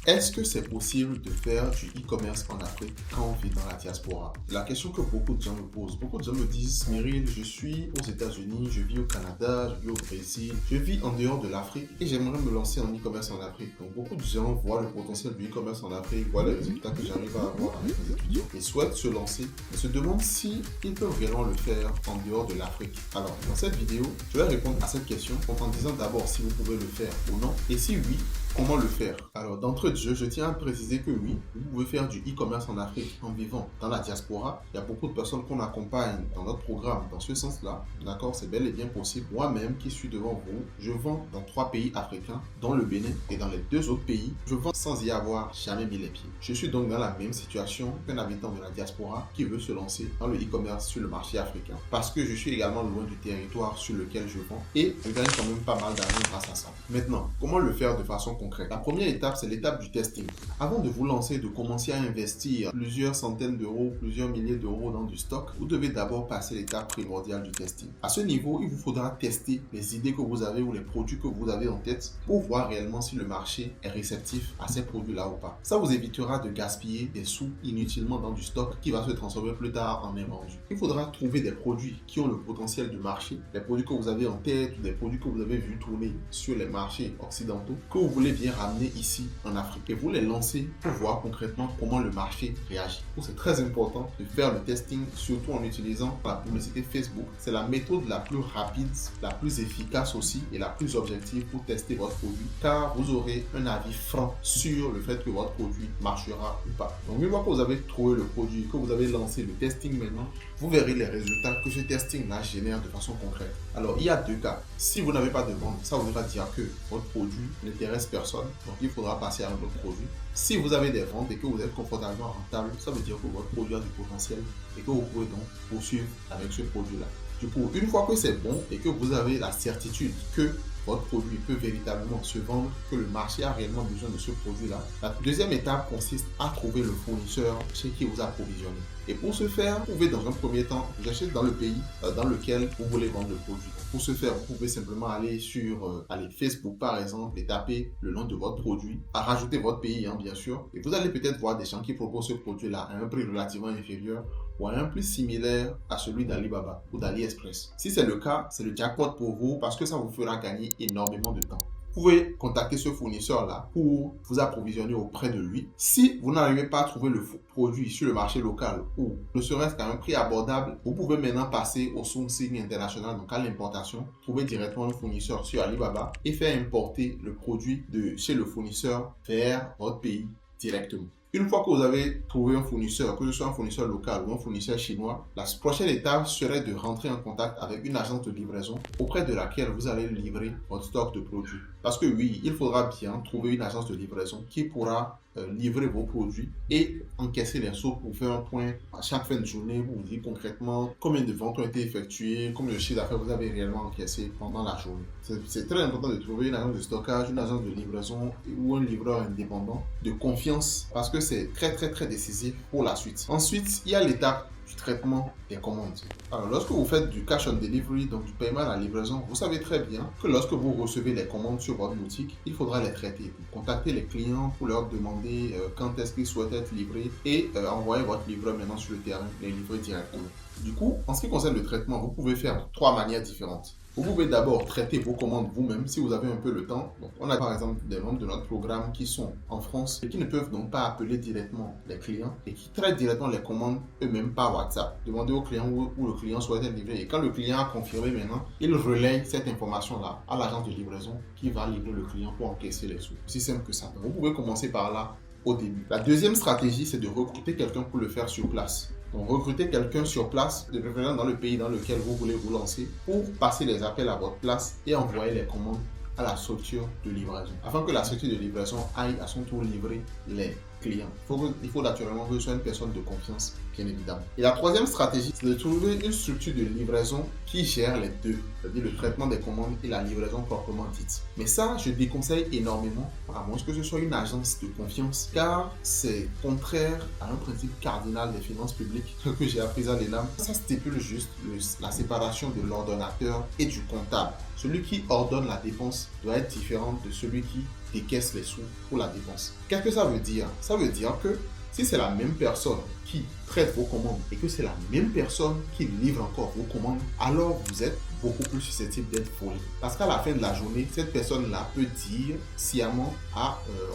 Est-ce que c'est possible de faire du e-commerce en Afrique quand on vit dans la diaspora? La question que beaucoup de gens me posent. Beaucoup de gens me disent, Cyril, je suis aux États-Unis, je vis au Canada, je vis au Brésil, je vis en dehors de l'Afrique et j'aimerais me lancer en e-commerce en Afrique. Donc beaucoup de gens voient le potentiel du e-commerce en Afrique, voient les résultats que j'arrive à avoir avec mes étudiants et souhaitent se lancer et se demandent si ils peuvent réellement le faire en dehors de l'Afrique. Alors dans cette vidéo, je vais répondre à cette question en disant d'abord si vous pouvez le faire ou non et si oui, comment le faire? Alors, d'entrée de jeu, je tiens à préciser que oui, vous pouvez faire du e-commerce en Afrique en vivant dans la diaspora. Il y a beaucoup de personnes qu'on accompagne dans notre programme dans ce sens-là. D'accord, c'est bel et bien possible. Moi-même, qui suis devant vous, je vends dans 3 pays africains, dont le Bénin et dans les 2 autres pays. Je vends sans y avoir jamais mis les pieds. Je suis donc dans la même situation qu'un habitant de la diaspora qui veut se lancer dans le e-commerce sur le marché africain. Parce que je suis également loin du territoire sur lequel je vends et je gagne quand même pas mal d'argent grâce à ça. Maintenant, comment le faire de façon concrète? La première étape, c'est l'étape du testing. Avant de vous lancer, de commencer à investir plusieurs centaines d'euros, plusieurs milliers d'euros dans du stock, vous devez d'abord passer l'étape primordiale du testing. À ce niveau, il vous faudra tester les idées que vous avez ou les produits que vous avez en tête pour voir réellement si le marché est réceptif à ces produits-là ou pas. Ça vous évitera de gaspiller des sous inutilement dans du stock qui va se transformer plus tard en invendu. Il faudra trouver des produits qui ont le potentiel de marché, des produits que vous avez en tête ou des produits que vous avez vu tourner sur les marchés occidentaux, que vous voulez bien ramener ici en Afrique et vous les lancer pour voir concrètement comment le marché réagit. Donc c'est très important de faire le testing, surtout en utilisant la publicité Facebook. C'est la méthode la plus rapide, la plus efficace aussi et la plus objective pour tester votre produit, car vous aurez un avis franc sur le fait que votre produit marchera ou pas. Donc une fois que vous avez trouvé le produit, que vous avez lancé le testing maintenant, vous verrez les résultats que ce testing-là génère de façon concrète. Alors il y a 2 cas. Si vous n'avez pas de vente, ça voudra dire que votre produit n'intéresse personne. Donc, il faudra passer à un autre produit. Si vous avez des ventes et que vous êtes confortablement rentable, ça veut dire que votre produit a du potentiel et que vous pouvez donc poursuivre avec ce produit-là. Du coup, une fois que c'est bon et que vous avez la certitude que votre produit peut véritablement se vendre, que le marché a réellement besoin de ce produit-là, la deuxième étape consiste à trouver le fournisseur chez qui vous approvisionner. Et pour ce faire, vous pouvez dans un premier temps vous acheter dans le pays dans lequel vous voulez vendre le produit. Pour ce faire, vous pouvez simplement aller sur Facebook par exemple et taper le nom de votre produit, à rajouter votre pays bien sûr. Et vous allez peut-être voir des gens qui proposent ce produit-là à un prix relativement inférieur ou à un prix similaire à celui d'Alibaba ou d'AliExpress. Si c'est le cas, c'est le jackpot pour vous parce que ça vous fera gagner énormément de temps. Vous pouvez contacter ce fournisseur-là pour vous approvisionner auprès de lui. Si vous n'arrivez pas à trouver le produit sur le marché local ou ne serait-ce qu'à un prix abordable, vous pouvez maintenant passer au sourcing international, donc à l'importation. Trouver directement le fournisseur sur Alibaba et faire importer le produit de chez le fournisseur vers votre pays directement. Une fois que vous avez trouvé un fournisseur, que ce soit un fournisseur local ou un fournisseur chinois, la prochaine étape serait de rentrer en contact avec une agence de livraison auprès de laquelle vous allez livrer votre stock de produits. Parce que oui, il faudra bien trouver une agence de livraison qui pourra livrer vos produits et encaisser les sous pour faire un point à chaque fin de journée pour vous dire concrètement combien de ventes ont été effectuées, combien de chiffre d'affaires vous avez réellement encaissé pendant la journée. C'est très important de trouver une agence de stockage, une agence de livraison ou un livreur indépendant de confiance parce que c'est très décisif pour la suite. Ensuite, il y a l'étape du traitement des commandes. Alors, lorsque vous faites du cash on delivery, donc du paiement à la livraison, vous savez très bien que lorsque vous recevez les commandes sur votre boutique, il faudra les traiter. Vous contactez les clients pour leur demander quand est-ce qu'ils souhaitent être livrés et envoyer votre livreur maintenant sur le terrain, les livrer directement. Du coup, en ce qui concerne le traitement, vous pouvez faire de 3 manières différentes. Vous pouvez d'abord traiter vos commandes vous-même si vous avez un peu le temps. Donc, on a par exemple des membres de notre programme qui sont en France et qui ne peuvent donc pas appeler directement les clients et qui traitent directement les commandes eux-mêmes par WhatsApp. Demandez au client où le client souhaite être livré et quand le client a confirmé maintenant, il relaye cette information-là à l'agence de livraison qui va livrer le client pour encaisser les sous. Aussi simple que ça. Donc, vous pouvez commencer par là au début. La deuxième stratégie, c'est de recruter quelqu'un pour le faire sur place. Donc, recrutez quelqu'un sur place, de préférence dans le pays dans lequel vous voulez vous lancer, pour passer les appels à votre place et envoyer les commandes à la structure de livraison. Afin que la structure de livraison aille à son tour livrer les clients. Il faut naturellement que ce soit une personne de confiance, bien évidemment. Et la troisième stratégie, c'est de trouver une structure de livraison qui gère les deux, c'est-à-dire le traitement des commandes et la livraison proprement dite. Mais ça, je déconseille énormément, à moins que ce soit une agence de confiance, car c'est contraire à un principe cardinal des finances publiques que j'ai appris à l'ENAM. Ça stipule juste la séparation de l'ordonnateur et du comptable. Celui qui ordonne la dépense doit être différent de celui qui décaisse les sous pour la dépense. Qu'est-ce que ça veut dire? Ça veut dire que si c'est la même personne qui traite vos commandes et que c'est la même personne qui livre encore vos commandes, alors vous êtes beaucoup plus susceptible d'être volé. Parce qu'à la fin de la journée, cette personne-là peut dire sciemment,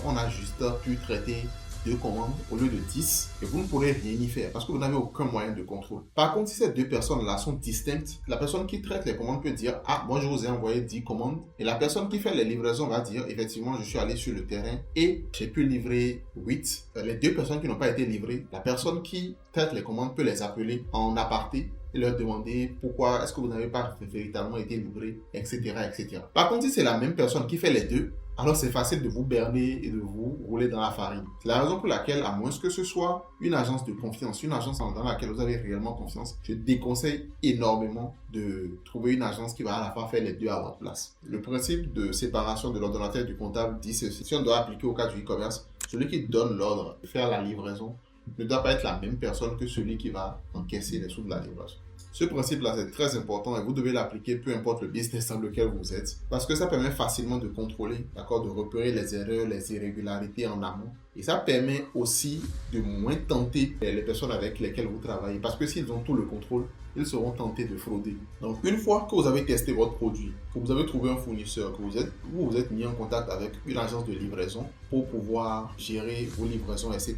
on a juste pu traiter 2 commandes au lieu de 10 et vous ne pourrez rien y faire parce que vous n'avez aucun moyen de contrôle. Par contre, si ces 2 personnes-là sont distinctes, la personne qui traite les commandes peut dire moi je vous ai envoyé 10 commandes et la personne qui fait les livraisons va dire effectivement je suis allé sur le terrain et j'ai pu livrer 8. Les 2 personnes qui n'ont pas été livrées, la personne qui traite les commandes peut les appeler en aparté et leur demander pourquoi est-ce que vous n'avez pas véritablement été livré, etc., etc. Par contre, si c'est la même personne qui fait les 2, alors c'est facile de vous berner et de vous rouler dans la farine. C'est la raison pour laquelle, à moins que ce soit une agence de confiance, une agence dans laquelle vous avez réellement confiance, je déconseille énormément de trouver une agence qui va à la fois faire les 2 à votre place. Le principe de séparation de l'ordonnateur et du comptable dit ceci. Si on doit appliquer au cas du e-commerce, celui qui donne l'ordre de faire la livraison ne doit pas être la même personne que celui qui va encaisser les sous de la livraison. Ce principe-là, c'est très important et vous devez l'appliquer peu importe le business dans lequel vous êtes parce que ça permet facilement de contrôler, d'accord, de repérer les erreurs, les irrégularités en amont. Et ça permet aussi de moins tenter les personnes avec lesquelles vous travaillez parce que s'ils ont tout le contrôle, ils seront tentés de frauder. Donc, une fois que vous avez testé votre produit, que vous avez trouvé un fournisseur, que vous êtes mis en contact avec une agence de livraison pour pouvoir gérer vos livraisons, etc.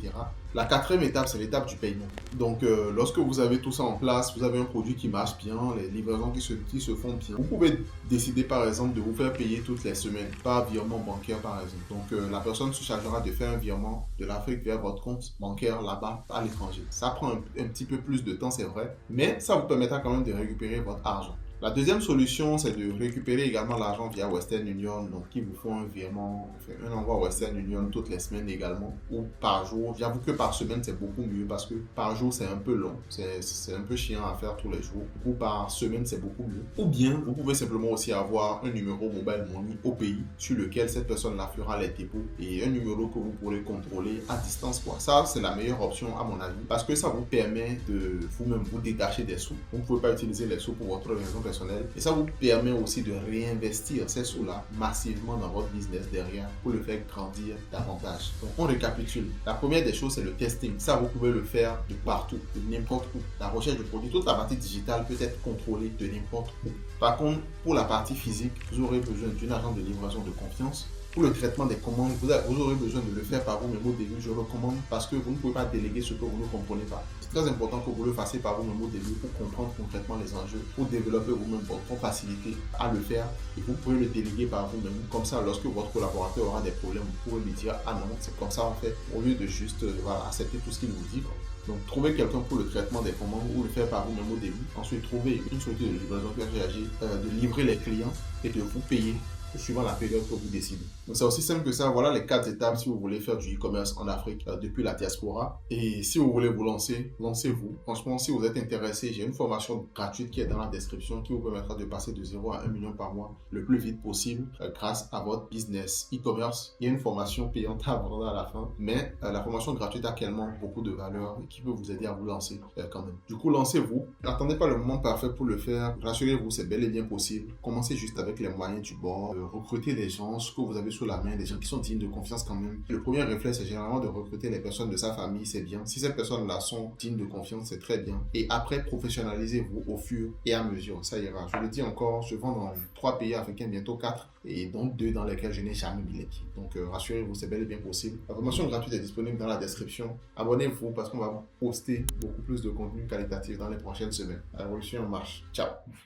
La 4e étape, c'est l'étape du paiement. Donc, lorsque vous avez tout ça en place, vous avez un produit qui marche bien, les livraisons qui se font bien, vous pouvez décider par exemple de vous faire payer toutes les semaines par virement bancaire par exemple. Donc, la personne se chargera de faire un virement de l'Afrique vers votre compte bancaire là-bas à l'étranger. Ça prend un petit peu plus de temps, c'est vrai, mais ça vous permettra quand même de récupérer votre argent. La deuxième solution, c'est de récupérer également l'argent via Western Union, donc qui vous font un virement, un envoi Western Union toutes les semaines également, ou par jour. J'avoue que par semaine, c'est beaucoup mieux parce que par jour, c'est un peu long, c'est un peu chiant à faire tous les jours. Ou par semaine, c'est beaucoup mieux. Ou bien, vous pouvez simplement aussi avoir un numéro mobile money au pays sur lequel cette personne-là fera les dépôts et un numéro que vous pourrez contrôler à distance, quoi. Ça, c'est la meilleure option à mon avis parce que ça vous permet de vous-même vous détacher des sous. Vous ne pouvez pas utiliser les sous pour votre raison personnelle et ça vous permet aussi de réinvestir ces sous-là massivement dans votre business derrière pour le faire grandir davantage. Donc on récapitule. La première des choses, c'est le testing. Ça, vous pouvez le faire de partout, de n'importe où. La recherche de produits, toute la partie digitale peut être contrôlée de n'importe où. Par contre, pour la partie physique, vous aurez besoin d'une agence de livraison de confiance. Pour le traitement des commandes, vous aurez besoin de le faire par vous-même au début. Je recommande parce que vous ne pouvez pas déléguer ce que vous ne comprenez pas. C'est très important que vous le fassiez par vous-même au début pour comprendre concrètement les enjeux, pour développer vous-même votre facilité à le faire et vous pouvez le déléguer par vous-même. Comme ça, lorsque votre collaborateur aura des problèmes, vous pouvez lui dire « Ah non, c'est comme ça en fait » au lieu de juste accepter tout ce qu'il vous dit. Donc, trouvez quelqu'un pour le traitement des commandes ou le faire par vous-même au début. Ensuite, trouvez une société de livraison qui va réagir, de livrer les clients et de vous payer suivant la période que vous décidez. Donc c'est aussi simple que ça. Voilà les 4 étapes si vous voulez faire du e-commerce en Afrique depuis la diaspora. Et si vous voulez vous lancer, lancez-vous. Franchement, si vous êtes intéressé, j'ai une formation gratuite qui est dans la description qui vous permettra de passer de 0 à 1 million par mois le plus vite possible grâce à votre business e-commerce. Il y a une formation payante à aborder à la fin, mais la formation gratuite a également beaucoup de valeur et qui peut vous aider à vous lancer quand même. Du coup, lancez-vous. N'attendez pas le moment parfait pour le faire. Rassurez-vous, c'est bel et bien possible. Commencez juste avec les moyens du bord. Recruter des gens, ce que vous avez sous la main, des gens qui sont dignes de confiance quand même. Le premier réflexe, c'est généralement de recruter les personnes de sa famille, c'est bien. Si ces personnes-là sont dignes de confiance, c'est très bien. Et après, professionnalisez-vous au fur et à mesure. Ça ira. Je le dis encore, je vends dans 3 pays africains, bientôt 4, et donc 2 dans lesquels je n'ai jamais mis les pieds. Donc rassurez-vous, c'est bel et bien possible. La formation gratuite est disponible dans la description. Abonnez-vous parce qu'on va poster beaucoup plus de contenu qualitatif dans les prochaines semaines. La révolution en marche. Ciao.